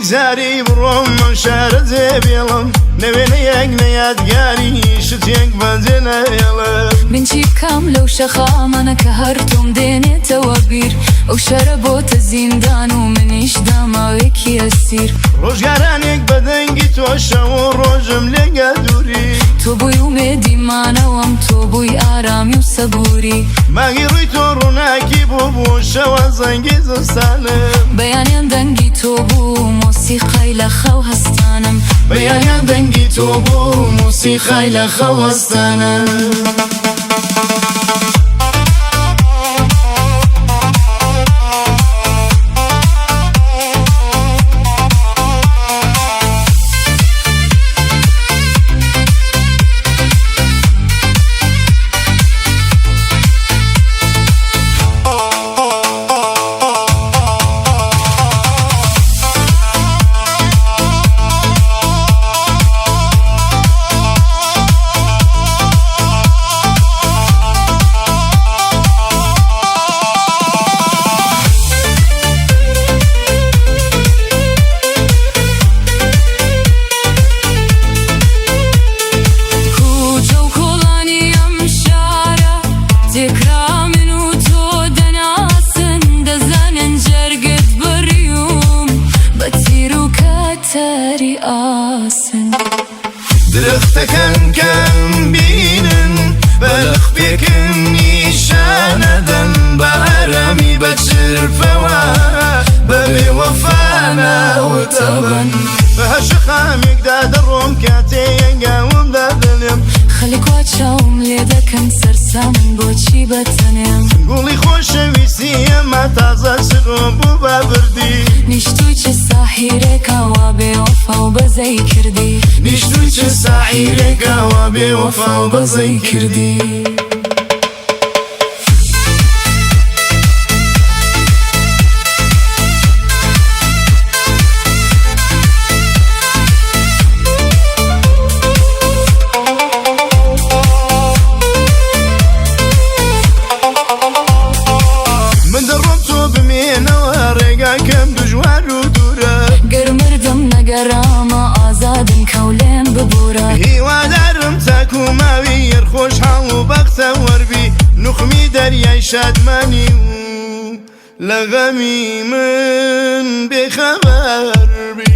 بگذاری بڕۆم من شارە جێبێڵم نەوێنە یەک نەیادگاری شتێک بەجێ نەهێڵم بنچی بکەم لەو شەخامانە کە هەرتۆم دێنێتەوە بیر ئەو شەرە بۆتە زیندان و منیش داماوێکی ئەسیر ڕۆژگارانێک بەدەنگی تۆشەوە ڕۆژم لێگە دووری تۆ بووی ومێدیمانەوەم تۆ بووی ئارامی و سەبووری ماگی ڕووی تۆ ڕووناکی بوو شەوە زەنگی زستانم بەیانیان دەنگی تۆ بوو مۆسیقای لە خەو هەستانم بەیانیان دەنگی تۆ بوو موسیقای لە خەو هەستانم درختەکان کەم بینن بەلەخ پێکن نیشانەدەن بە ئارامی بە چرفەوە بەبێ وەفا ناوتەبن بە هەشقامێکدا دەڕۆم کاتێ یەنگاومدا دڵێم خەڵک وا چاوم لێ دەکەن سەرسامن بۆچی بەتەنێم گوڵی خۆشەویستی ئەمە تازە چڕۆ بوو بابردی نیشتوی چ ساحیرێکە وا بێوەفا و بەزەی کردی نیشتوی چ ساحیرێکە وا بێوەفا و بەزەی کردی ڕێگاکەم دژوار و دوورە گەرمردم نەگەرامە ئازادم کەولێم ببوورە هیوادارم تاکو ماوی یەرخۆش هاو و بەختە وەربی نوخمی دەریای شادمانی و لە غەمی من بێخەبەر بی